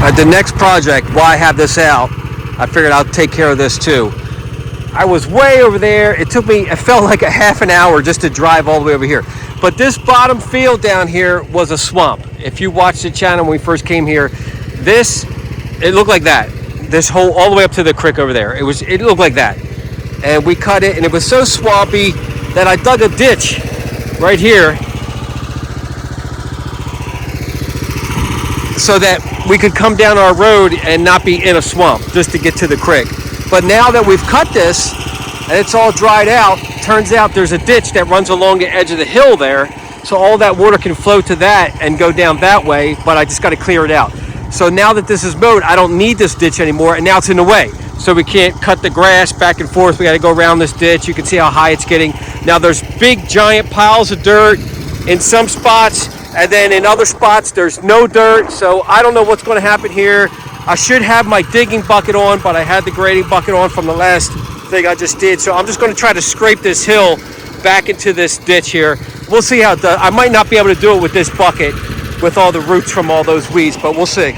The next project, while I have this out, I figured I'll take care of this too. I was way over there. It felt like a half an hour just to drive all the way over here. But this bottom field down here was a swamp. If you watched the channel when we first came here, it looked like that. This whole, all the way up to the creek over there. It looked like that. And we cut it, and it was so swampy that I dug a ditch right here so that we could come down our road and not be in a swamp just to get to the creek. But now that we've cut this and it's all dried out, turns out there's a ditch that runs along the edge of the hill there, so all that water can flow to that and go down that way, but I just got to clear it out. So now that this is mowed, I don't need this ditch anymore, and now it's in the way. So we can't cut the grass back and forth. We got to go around this ditch. You can see how high it's getting. Now there's big giant piles of dirt in some spots, and then in other spots there's no dirt. So I don't know what's going to happen here. I should have my digging bucket on, but I had the grading bucket on from the last thing I just did. So I'm just going to try to scrape this hill back into this ditch here. We'll see how it does. I might not be able to do it with this bucket with all the roots from all those weeds, but we'll see.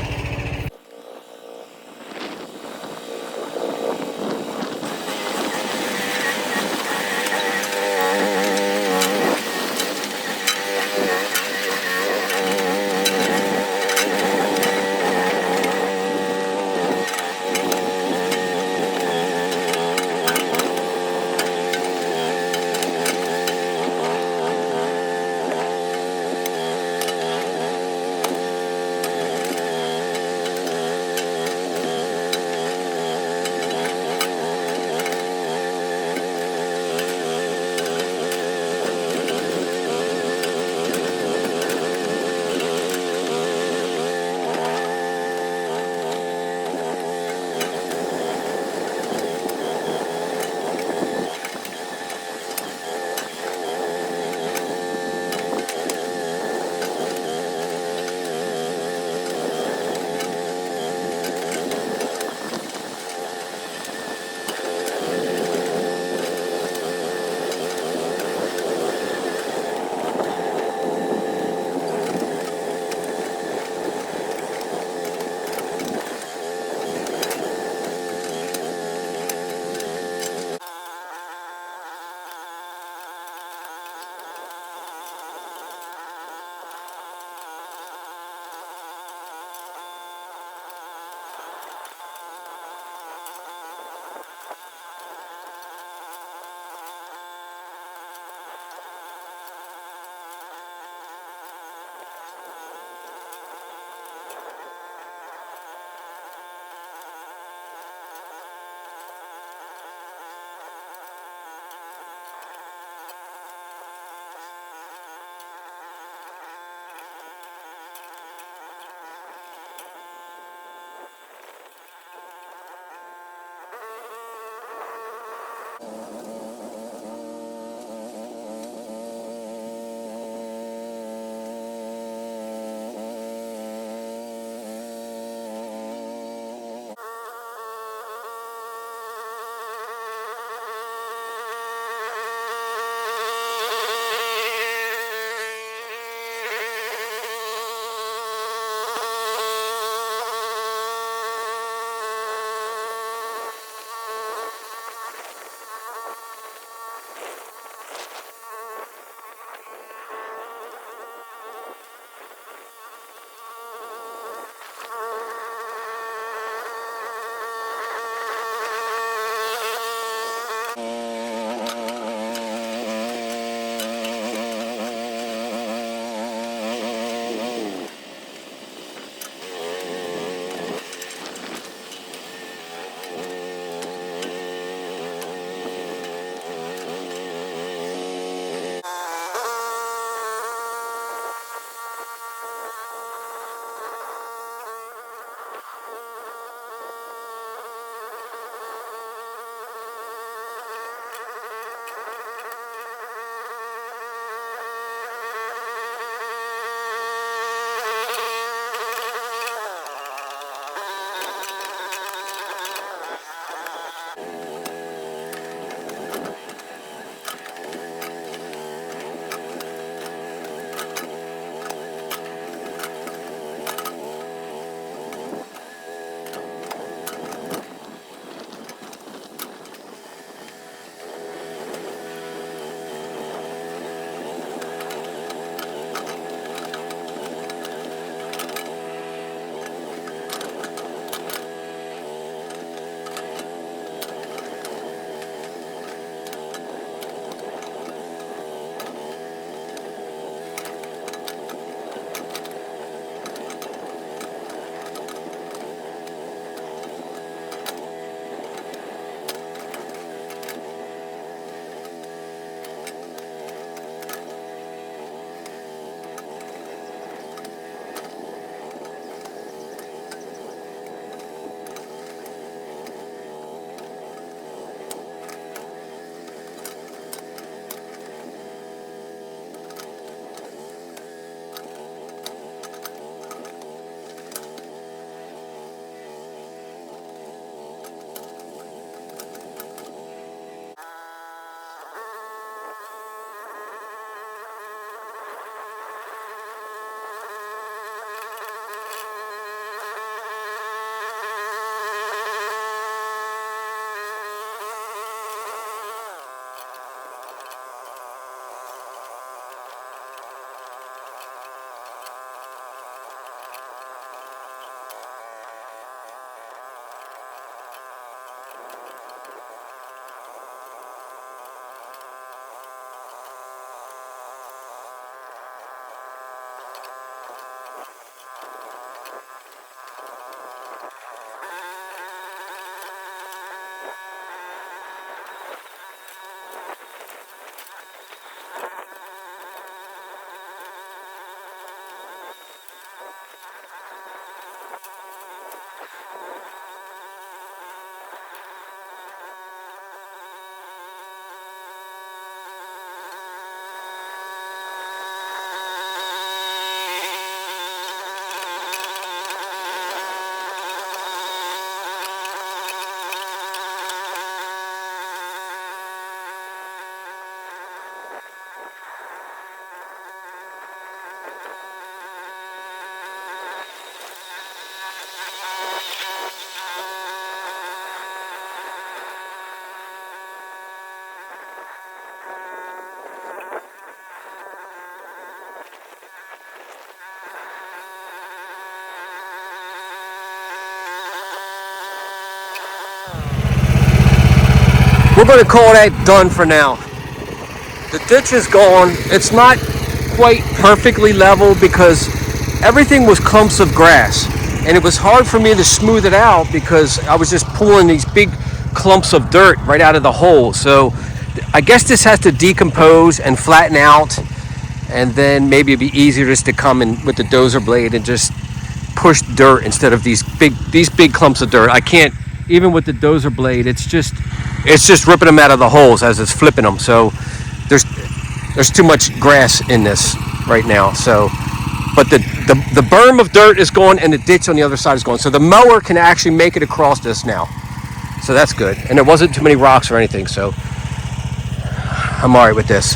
going to call that done for now. The ditch is gone. It's not quite perfectly level because everything was clumps of grass, and it was hard for me to smooth it out because I was just pulling these big clumps of dirt right out of the hole. So I guess this has to decompose and flatten out, and then maybe it'd be easier just to come in with the dozer blade and just push dirt instead of these big clumps of dirt. I can't, even with the dozer blade, it's just ripping them out of the holes as it's flipping them. So there's too much grass in this right now. So, but the berm of dirt is gone and the ditch on the other side is gone. So the mower can actually make it across this now. So that's good. And there wasn't too many rocks or anything. So I'm all right with this.